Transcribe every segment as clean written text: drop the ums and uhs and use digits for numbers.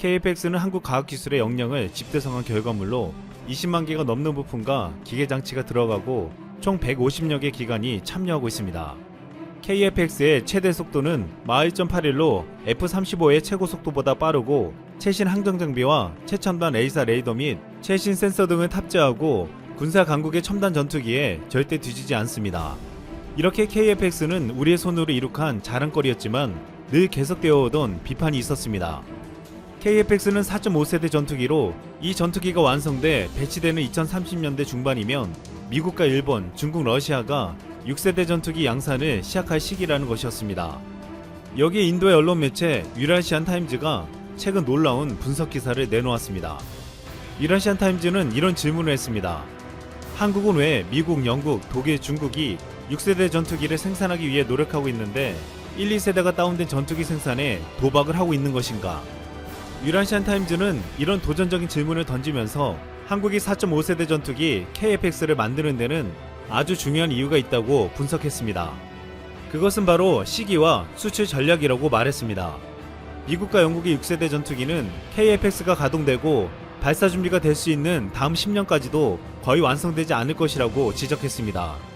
KFX는 한국 과학기술의 역량을 집대성한 결과물로 20만 개가 넘는 부품과 기계장치가 들어가고 총 150여 개 기관이 참여하고 있습니다. KFX의 최대 속도는 마 1.81로 F-35의 최고 속도보다 빠르고 최신 항정 장비와 최첨단 A사 레이더 및 최신 센서 등을 탑재하고 군사 강국의 첨단 전투기에 절대 뒤지지 않습니다. 이렇게 KFX는 우리의 손으로 이룩한 자랑거리였지만 늘 계속되어 오던 비판이 있었습니다. KFX는 4.5세대 전투기로 이 전투기가 완성돼 배치되는 2030년대 중반이면 미국과 일본, 중국, 러시아가 6세대 전투기 양산을 시작할 시기라는 것이었습니다. 여기에 인도의 언론 매체 유라시안 타임즈가 최근 놀라운 분석 기사를 내놓았습니다. 유라시안 타임즈는 이런 질문을 했습니다. 한국은 왜 미국, 영국, 독일, 중국이 6세대 전투기를 생산하기 위해 노력하고 있는데 1, 2세대가 다운된 전투기 생산에 도박을 하고 있는 것인가? 유라시안 타임즈는 이런 도전적인 질문을 던지면서 한국이 4.5세대 전투기 KFX를 만드는 데는 아주 중요한 이유가 있다고 분석했습니다. 그것은 바로 시기와 수출 전략이라고 말했습니다. 미국과 영국의 6세대 전투기는 KFX가 가동되고 발사 준비가 될 수 있는 다음 10년까지도 거의 완성되지 않을 것이라고 지적했습니다.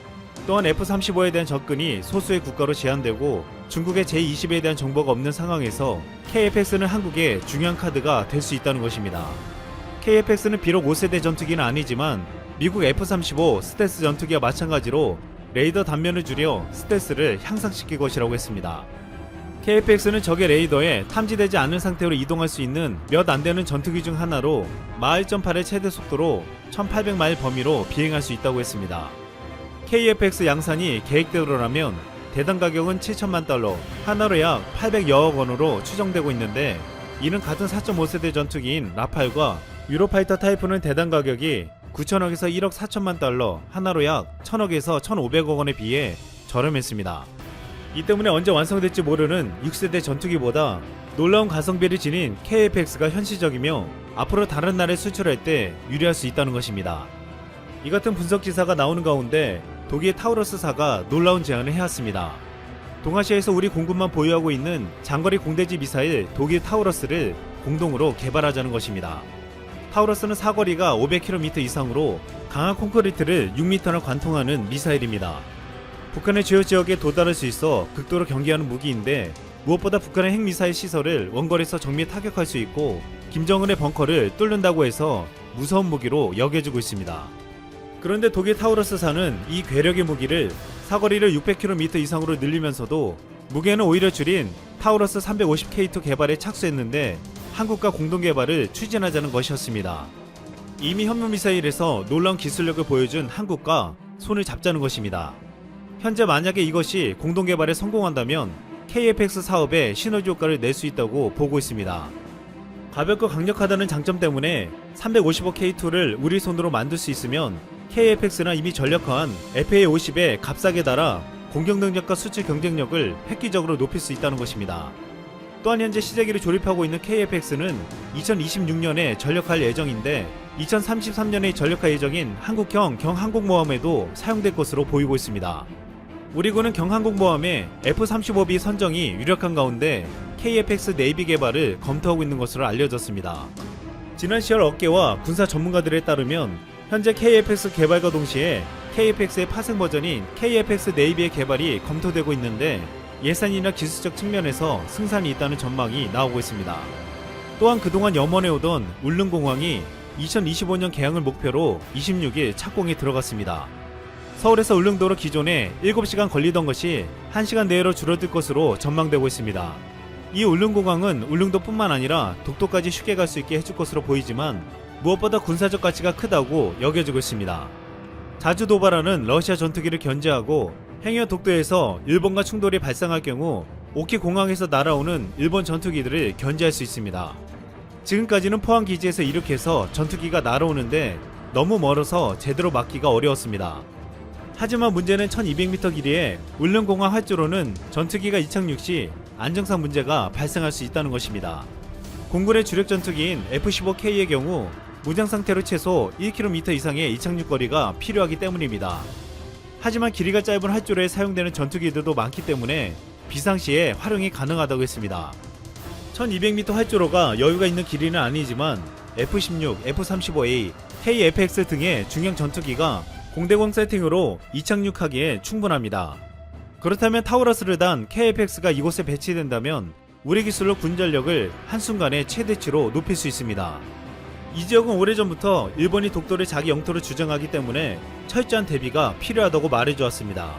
또한 F-35에 대한 접근이 소수의 국가로 제한되고 중국의 제-20에 대한 정보가 없는 상황에서 KFX는 한국의 중요한 카드가 될 수 있다는 것입니다. KFX는 비록 5세대 전투기는 아니지만 미국 F-35 스텔스 전투기와 마찬가지로 레이더 단면을 줄여 스텔스를 향상시킬 것이라고 했습니다. KFX는 적의 레이더에 탐지되지 않은 상태로 이동할 수 있는 몇 안되는 전투기 중 하나로 마 1.8의 최대 속도로 1800마일 범위로 비행할 수 있다고 했습니다. KFX 양산이 계획대로라면 대당 가격은 7천만 달러, 하나로 약 800여억 원으로 추정되고 있는데 이는 같은 4.5세대 전투기인 라팔과 유로파이터 타이프는 대당 가격이 9천억에서 1억 4천만 달러, 하나로 약 1000억에서 1500억 원에 비해 저렴했습니다. 이 때문에 언제 완성될지 모르는 6세대 전투기보다 놀라운 가성비를 지닌 KFX가 현실적이며 앞으로 다른 나라에 수출할 때 유리할 수 있다는 것입니다. 이 같은 분석 기사가 나오는 가운데 독일 타우러스사가 놀라운 제안을 해왔습니다. 동아시아에서 우리 공군만 보유하고 있는 장거리 공대지 미사일 독일 타우러스를 공동으로 개발하자는 것입니다. 타우러스는 사거리가 500km 이상으로 강한 콘크리트를 6m나 관통하는 미사일입니다. 북한의 주요 지역에 도달할 수 있어 극도로 경계하는 무기인데 무엇보다 북한의 핵미사일 시설을 원거리에서 정밀 타격할 수 있고 김정은의 벙커를 뚫는다고 해서 무서운 무기로 여겨지고 있습니다. 그런데 독일 타우러스사는 이 괴력의 무기를 사거리를 600km 이상으로 늘리면서도 무게는 오히려 줄인 타우러스 350K2 개발에 착수했는데 한국과 공동 개발을 추진하자는 것이었습니다. 이미 현무미사일에서 놀라운 기술력을 보여준 한국과 손을 잡자는 것입니다. 현재 만약에 이것이 공동 개발에 성공한다면 KFX 사업에 시너지 효과를 낼 수 있다고 보고 있습니다. 가볍고 강력하다는 장점 때문에 355K2를 우리 손으로 만들 수 있으면 KFX나 이미 전력화한 FA-50에 값싸게 달아 공격 능력과 수출 경쟁력을 획기적으로 높일 수 있다는 것입니다. 또한 현재 시제기를 조립하고 있는 KFX는 2026년에 전력할 예정인데 2033년에 전력화 예정인 한국형 경항공모함에도 사용될 것으로 보이고 있습니다. 우리 군은 경항공모함에 F-35B 선정이 유력한 가운데 KFX 네이비 개발을 검토하고 있는 것으로 알려졌습니다. 지난 10월 업계와 군사 전문가들에 따르면 현재 KFX 개발과 동시에 KFX의 파생 버전인 KFX 네이비의 개발이 검토되고 있는데 예산이나 기술적 측면에서 승산이 있다는 전망이 나오고 있습니다. 또한 그동안 염원해오던 울릉공항이 2025년 개항을 목표로 26일 착공에 들어갔습니다. 서울에서 울릉도로 기존에 7시간 걸리던 것이 1시간 내로 줄어들 것으로 전망되고 있습니다. 이 울릉공항은 울릉도뿐만 아니라 독도까지 쉽게 갈 수 있게 해줄 것으로 보이지만 무엇보다 군사적 가치가 크다고 여겨지고 있습니다. 자주 도발하는 러시아 전투기를 견제하고 행여 독도에서 일본과 충돌이 발생할 경우 오키 공항에서 날아오는 일본 전투기들을 견제할 수 있습니다. 지금까지는 포항 기지에서 이륙해서 전투기가 날아오는데 너무 멀어서 제대로 막기가 어려웠습니다. 하지만 문제는 1200m 길이의 울릉공항 활주로는 전투기가 이착륙 시 안정상 문제가 발생할 수 있다는 것입니다. 공군의 주력 전투기인 F-15K의 경우 무장 상태로 최소 1km 이상의 이착륙 거리가 필요하기 때문입니다. 하지만 길이가 짧은 활주로에 사용되는 전투기들도 많기 때문에 비상시에 활용이 가능하다고 했습니다. 1200m 활주로가 여유가 있는 길이는 아니지만 F-16, F-35A, KF-X 등의 중형 전투기가 공대공 세팅으로 이착륙하기에 충분합니다. 그렇다면 타우러스를 단 KF-X가 이곳에 배치된다면 우리 기술로 군전력을 한순간에 최대치로 높일 수 있습니다. 이 지역은 오래전부터 일본이 독도를 자기 영토로 주장하기 때문에 철저한 대비가 필요하다고 말해주었습니다.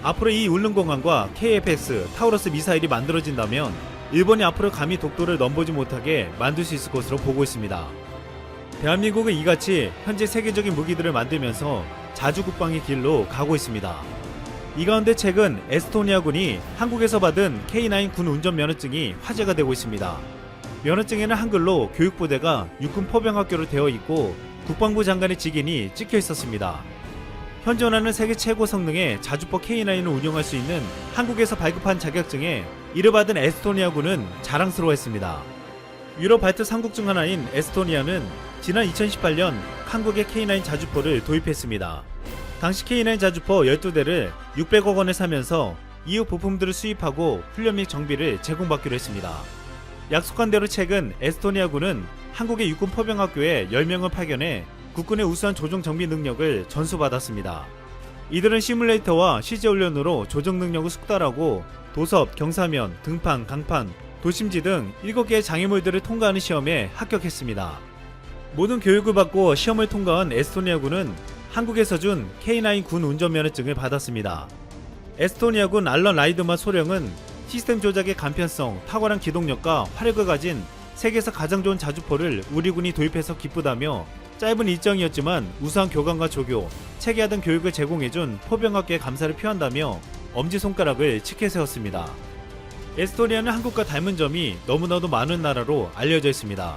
앞으로 이 울릉공항과 KF-X, 타우러스 미사일이 만들어진다면 일본이 앞으로 감히 독도를 넘보지 못하게 만들 수 있을 것으로 보고 있습니다. 대한민국은 이같이 현재 세계적인 무기들을 만들면서 자주국방의 길로 가고 있습니다. 이 가운데 최근 에스토니아군이 한국에서 받은 K9 군 운전 면허증이 화제가 되고 있습니다. 면허증에는 한글로 교육부대가 육군 포병학교로 되어 있고 국방부 장관의 직인이 찍혀 있었습니다. 현존하는 세계 최고 성능의 자주포 K9을 운용할 수 있는 한국에서 발급한 자격증에 이를 받은 에스토니아군은 자랑스러워했습니다. 유럽 발트 3국 중 하나인 에스토니아는 지난 2018년 한국의 K9 자주포를 도입했습니다. 당시 K9 자주포 12대를 600억 원에 사면서 이후 부품들을 수입하고 훈련 및 정비를 제공받기로 했습니다. 약속한 대로 최근 에스토니아군은 한국의 육군 포병학교에 10명을 파견해 국군의 우수한 조종 정비 능력을 전수받았습니다. 이들은 시뮬레이터와 실제 훈련으로 조종 능력을 숙달하고 도섭, 경사면, 등판, 강판, 도심지 등 7개의 장애물들을 통과하는 시험에 합격했습니다. 모든 교육을 받고 시험을 통과한 에스토니아군은 한국에서 준 K9 군 운전면허증을 받았습니다. 에스토니아군 알런 라이드만 소령은 시스템 조작의 간편성, 탁월한 기동력과 화력을 가진 세계에서 가장 좋은 자주포를 우리 군이 도입해서 기쁘다며 짧은 일정이었지만 우수한 교관과 조교, 체계하던 교육을 제공해준 포병학교에 감사를 표한다며 엄지손가락을 치켜 세웠습니다. 에스토니아는 한국과 닮은 점이 너무나도 많은 나라로 알려져 있습니다.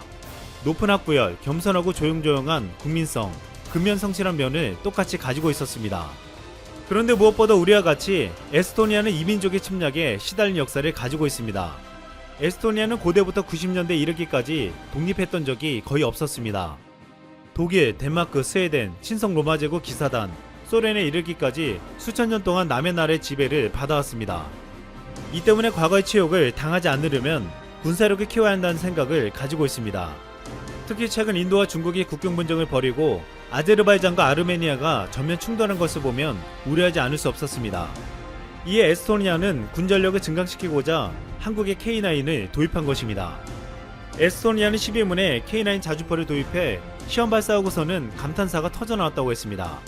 높은 학부열, 겸손하고 조용조용한 국민성, 근면성실한 면을 똑같이 가지고 있었습니다. 그런데 무엇보다 우리와 같이 에스토니아는 이민족의 침략에 시달린 역사를 가지고 있습니다. 에스토니아는 고대부터 90년대 이르기까지 독립했던 적이 거의 없었습니다. 독일, 덴마크, 스웨덴, 친성 로마 제국 기사단, 소련에 이르기까지 수천 년 동안 남의 나라의 지배를 받아왔습니다. 이 때문에 과거의 치욕을 당하지 않으려면 군사력을 키워야 한다는 생각을 가지고 있습니다. 특히 최근 인도와 중국이 국경 분쟁을 벌이고 아제르바이잔과 아르메니아가 전면 충돌한 것을 보면 우려하지 않을 수 없었습니다. 이에 에스토니아는 군전력을 증강시키고자 한국의 K9을 도입한 것입니다. 에스토니아는 12문에 K9 자주포를 도입해 시험 발사하고서는 감탄사가 터져나왔다고 했습니다.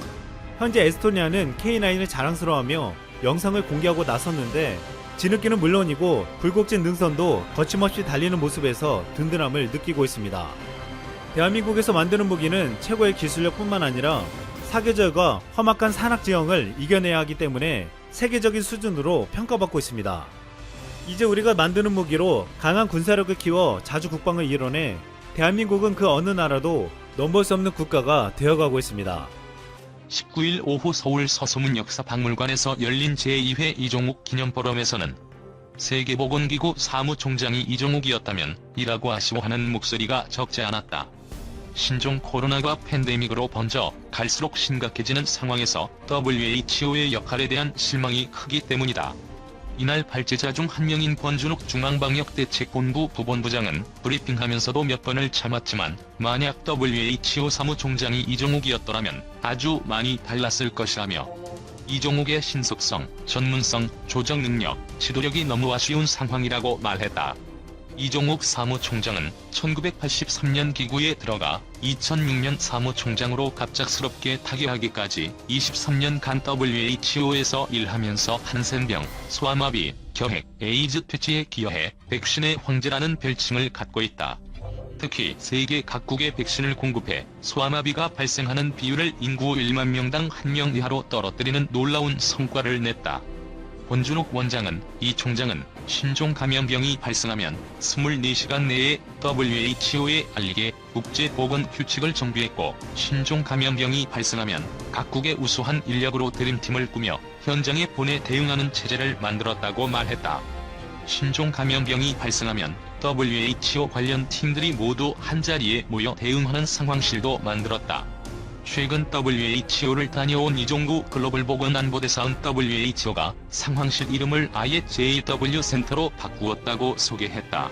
현재 에스토니아는 K9을 자랑스러워하며 영상을 공개하고 나섰는데 진흙길은 물론이고 굴곡진 능선도 거침없이 달리는 모습에서 든든함을 느끼고 있습니다. 대한민국에서 만드는 무기는 최고의 기술력뿐만 아니라 사계절과 험악한 산악지형을 이겨내야 하기 때문에 세계적인 수준으로 평가받고 있습니다. 이제 우리가 만드는 무기로 강한 군사력을 키워 자주 국방을 이뤄내 대한민국은 그 어느 나라도 넘볼 수 없는 국가가 되어가고 있습니다. 19일 오후 서울 서소문 역사박물관에서 열린 제2회 이종욱 기념포럼에서는 세계보건기구 사무총장이 이종욱이었다면 이라고 아쉬워하는 목소리가 적지 않았다. 신종 코로나가 팬데믹으로 번져 갈수록 심각해지는 상황에서 WHO의 역할에 대한 실망이 크기 때문이다. 이날 발제자 중 한 명인 권준욱 중앙방역대책본부 부본부장은 브리핑하면서도 몇 번을 참았지만 만약 WHO 사무총장이 이종욱이었더라면 아주 많이 달랐을 것이라며 이종욱의 신속성, 전문성, 조정 능력, 지도력이 너무 아쉬운 상황이라고 말했다. 이종욱 사무총장은 1983년 기구에 들어가 2006년 사무총장으로 갑작스럽게 타계하기까지 23년간 WHO에서 일하면서 한센병, 소아마비, 결핵, 에이즈 퇴치에 기여해 백신의 황제라는 별칭을 갖고 있다. 특히 세계 각국에 백신을 공급해 소아마비가 발생하는 비율을 인구 1만 명당 1명 이하로 떨어뜨리는 놀라운 성과를 냈다. 권준욱 원장은 이 총장은 신종 감염병이 발생하면 24시간 내에 WHO에 알리게 국제보건 규칙을 정비했고 신종 감염병이 발생하면 각국의 우수한 인력으로 드림팀을 꾸며 현장에 보내 대응하는 체제를 만들었다고 말했다. 신종 감염병이 발생하면 WHO 관련 팀들이 모두 한자리에 모여 대응하는 상황실도 만들었다. 최근 WHO를 다녀온 이종구 글로벌 보건안보대사은 WHO가 상황실 이름을 아예 JW 센터로 바꾸었다고 소개했다.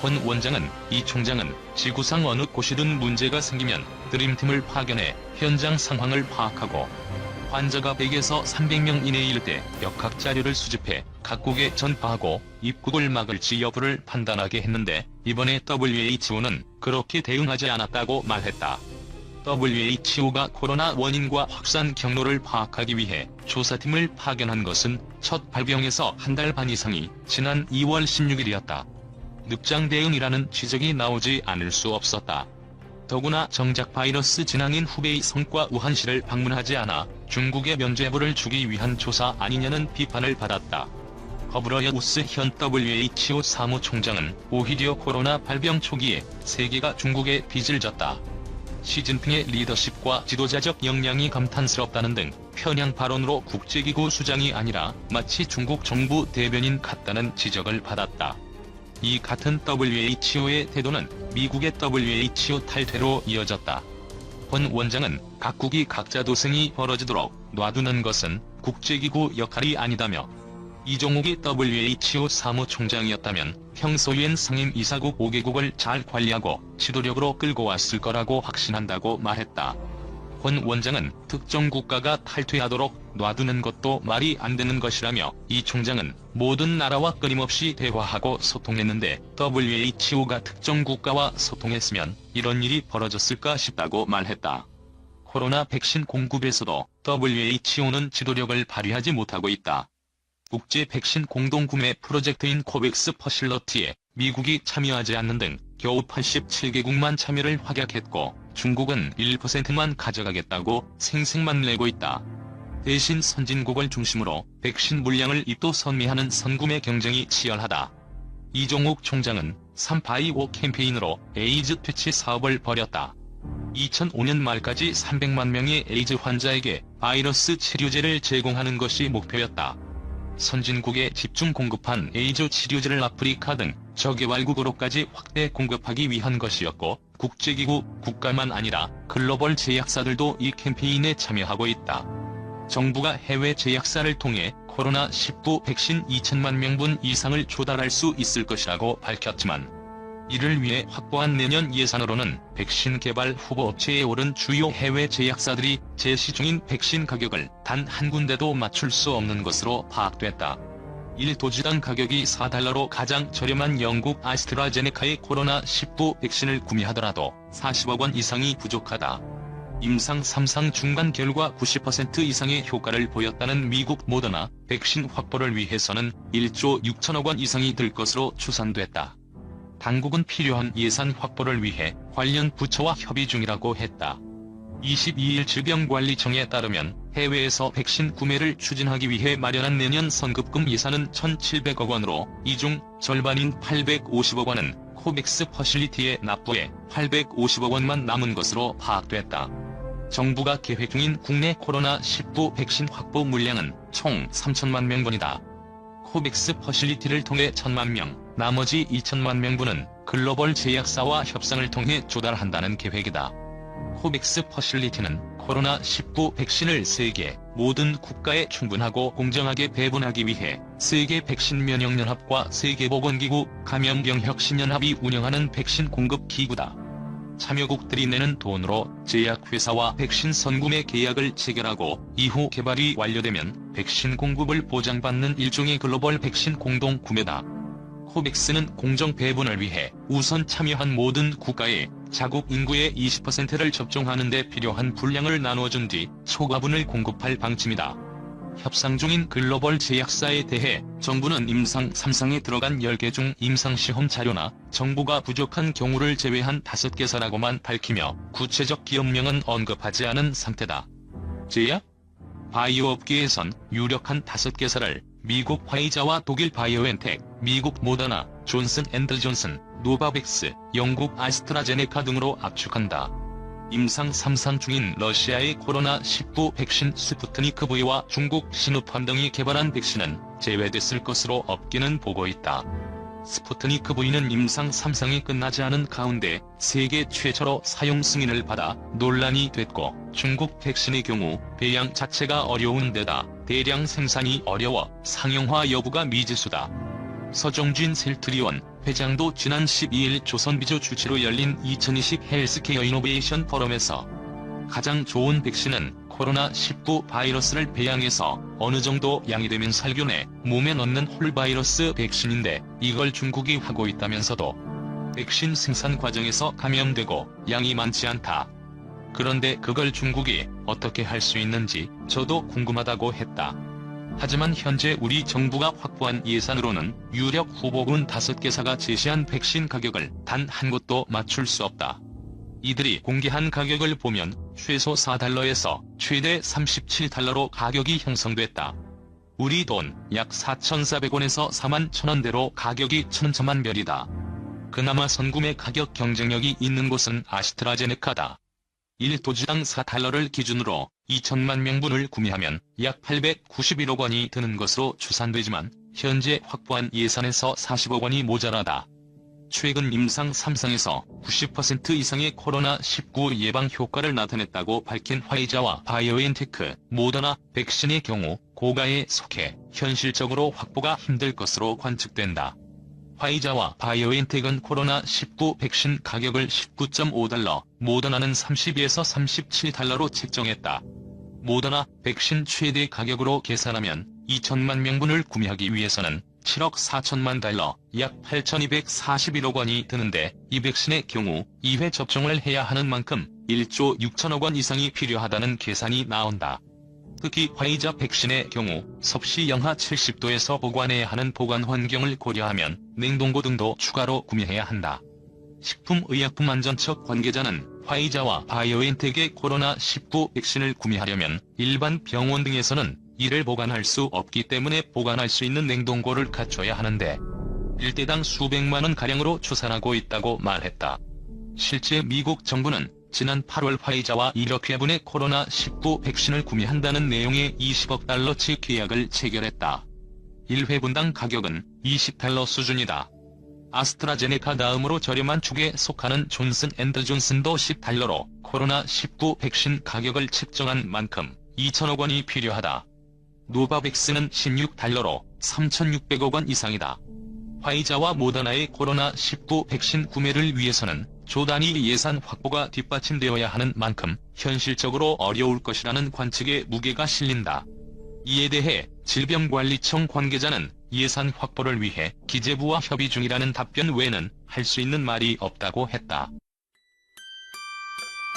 권 원장은 이 총장은 지구상 어느 곳이든 문제가 생기면 드림팀을 파견해 현장 상황을 파악하고 환자가 100에서 300명 이내일 때 역학 자료를 수집해 각국에 전파하고 입국을 막을지 여부를 판단하게 했는데 이번에 WHO는 그렇게 대응하지 않았다고 말했다. WHO가 코로나 원인과 확산 경로를 파악하기 위해 조사팀을 파견한 것은 첫 발병에서 한 달 반 이상이 지난 2월 16일이었다. 늑장 대응이라는 지적이 나오지 않을 수 없었다. 더구나 정작 바이러스 진앙인 후베이 성과 우한시를 방문하지 않아 중국에 면죄부를 주기 위한 조사 아니냐는 비판을 받았다. 허브러여우스 현 WHO 사무총장은 오히려 코로나 발병 초기에 세계가 중국에 빚을 졌다. 시진핑의 리더십과 지도자적 역량이 감탄스럽다는 등 편향 발언으로 국제기구 수장이 아니라 마치 중국 정부 대변인 같다는 지적을 받았다. 이 같은 WHO의 태도는 미국의 WHO 탈퇴로 이어졌다. 권 원장은 각국이 각자 도생이 벌어지도록 놔두는 것은 국제기구 역할이 아니다며 이종욱이 WHO 사무총장이었다면 평소 유엔 상임이사국 5개국을 잘 관리하고 지도력으로 끌고 왔을 거라고 확신한다고 말했다. 권 원장은 특정 국가가 탈퇴하도록 놔두는 것도 말이 안 되는 것이라며 이 총장은 모든 나라와 끊임없이 대화하고 소통했는데 WHO가 특정 국가와 소통했으면 이런 일이 벌어졌을까 싶다고 말했다. 코로나 백신 공급에서도 WHO는 지도력을 발휘하지 못하고 있다. 국제 백신 공동구매 프로젝트인 코백스 퍼실러티에 미국이 참여하지 않는 등 겨우 87개국만 참여를 확약했고 중국은 1%만 가져가겠다고 생색만 내고 있다. 대신 선진국을 중심으로 백신 물량을 입도선미하는 선구매 경쟁이 치열하다. 이종욱 총장은 3바이오 캠페인으로 에이즈 퇴치 사업을 벌였다. 2005년 말까지 300만 명의 에이즈 환자에게 바이러스 치료제를 제공하는 것이 목표였다. 선진국에 집중 공급한 에이즈 치료제를 아프리카 등 저개발국으로까지 확대 공급하기 위한 것이었고 국제기구, 국가만 아니라 글로벌 제약사들도 이 캠페인에 참여하고 있다. 정부가 해외 제약사를 통해 코로나19 백신 2천만 명분 이상을 조달할 수 있을 것이라고 밝혔지만 이를 위해 확보한 내년 예산으로는 백신 개발 후보 업체에 오른 주요 해외 제약사들이 제시 중인 백신 가격을 단 한 군데도 맞출 수 없는 것으로 파악됐다. 1도주당 가격이 4달러로 가장 저렴한 영국 아스트라제네카의 코로나19 백신을 구매하더라도 40억 원 이상이 부족하다. 임상 3상 중간 결과 90% 이상의 효과를 보였다는 미국 모더나 백신 확보를 위해서는 1조 6천억 원 이상이 들 것으로 추산됐다. 당국은 필요한 예산 확보를 위해 관련 부처와 협의 중이라고 했다. 22일 질병관리청에 따르면 해외에서 백신 구매를 추진하기 위해 마련한 내년 선급금 예산은 1,700억 원으로 이 중 절반인 850억 원은 코백스 퍼실리티에 납부해 850억 원만 남은 것으로 파악됐다. 정부가 계획 중인 국내 코로나19 백신 확보 물량은 총 3천만 명분이다. 코백스 퍼실리티를 통해 1,000만 명, 나머지 2천만 명분은 글로벌 제약사와 협상을 통해 조달한다는 계획이다. 코백스 퍼실리티는 코로나19 백신을 세계 모든 국가에 충분하고 공정하게 배분하기 위해 세계 백신 면역연합과 세계보건기구, 감염병혁신연합이 운영하는 백신 공급 기구다. 참여국들이 내는 돈으로 제약회사와 백신 선구매 계약을 체결하고 이후 개발이 완료되면 백신 공급을 보장받는 일종의 글로벌 백신 공동구매다. 코백스는 공정 배분을 위해 우선 참여한 모든 국가에 자국 인구의 20%를 접종하는 데 필요한 분량을 나눠준 뒤 초과분을 공급할 방침이다. 협상 중인 글로벌 제약사에 대해 정부는 임상 3상에 들어간 10개 중 임상시험 자료나 정보가 부족한 경우를 제외한 5개사라고만 밝히며 구체적 기업명은 언급하지 않은 상태다. 제약? 바이오 업계에선 유력한 5개사를 미국 화이자와 독일 바이오엔텍, 미국 모더나, 존슨 앤드 존슨, 노바백스, 영국 아스트라제네카 등으로 압축한다. 임상 3상 중인 러시아의 코로나19 백신 스푸트니크 V와 중국 시노팜 등이 개발한 백신은 제외됐을 것으로 업계는 보고 있다. 스푸트니크 V는 임상 3상이 끝나지 않은 가운데 세계 최초로 사용 승인을 받아 논란이 됐고 중국 백신의 경우 배양 자체가 어려운 데다 대량 생산이 어려워 상용화 여부가 미지수다. 서정진 셀트리온 회장도 지난 12일 조선비주 주최로 열린 2020 헬스케어 이노베이션 포럼에서 가장 좋은 백신은 코로나19 바이러스를 배양해서 어느 정도 양이 되면 살균해 몸에 넣는 홀바이러스 백신인데 이걸 중국이 하고 있다면서도 백신 생산 과정에서 감염되고 양이 많지 않다. 그런데 그걸 중국이 어떻게 할 수 있는지 저도 궁금하다고 했다. 하지만 현재 우리 정부가 확보한 예산으로는 유력 후보군 5개사가 제시한 백신 가격을 단 한 곳도 맞출 수 없다. 이들이 공개한 가격을 보면 최소 4달러에서 최대 37달러로 가격이 형성됐다. 우리 돈 약 4,400원에서 41,000원대로 가격이 천차만별이다. 그나마 선구매 가격 경쟁력이 있는 곳은 아스트라제네카다. 1도주당 4달러를 기준으로 2천만 명분을 구매하면 약 891억 원이 드는 것으로 추산되지만 현재 확보한 예산에서 40억 원이 모자라다. 최근 임상 3상에서 90% 이상의 코로나19 예방 효과를 나타냈다고 밝힌 화이자와 바이오엔테크, 모더나 백신의 경우 고가에 속해 현실적으로 확보가 힘들 것으로 관측된다. 화이자와 바이오엔텍은 코로나19 백신 가격을 19.5달러, 모더나는 32에서 37달러로 책정했다. 모더나 백신 최대 가격으로 계산하면 2천만 명분을 구매하기 위해서는 7억 4천만 달러, 약 8,241억 원이 드는데 이 백신의 경우 2회 접종을 해야 하는 만큼 1조 6천억 원 이상이 필요하다는 계산이 나온다. 특히 화이자 백신의 경우 섭씨 영하 70도에서 보관해야 하는 보관 환경을 고려하면 냉동고 등도 추가로 구매해야 한다. 식품의약품안전처 관계자는 화이자와 바이오엔텍의 코로나19 백신을 구매하려면 일반 병원 등에서는 이를 보관할 수 없기 때문에 보관할 수 있는 냉동고를 갖춰야 하는데 일대당 수백만 원가량으로 추산하고 있다고 말했다. 실제 미국 정부는 지난 8월 화이자와 1억 회분의 코로나19 백신을 구매한다는 내용의 20억 달러치 계약을 체결했다. 1회분당 가격은 20달러 수준이다. 아스트라제네카 다음으로 저렴한 축에 속하는 존슨앤드존슨도 10달러로 코로나19 백신 가격을 책정한 만큼 2천억 원이 필요하다. 노바백스는 16달러로 3,600억 원 이상이다. 화이자와 모더나의 코로나19 백신 구매를 위해서는 조 단위 예산 확보가 뒷받침되어야 하는 만큼 현실적으로 어려울 것이라는 관측에 무게가 실린다. 이에 대해 질병관리청 관계자는 예산 확보를 위해 기재부와 협의 중이라는 답변 외에는 할 수 있는 말이 없다고 했다.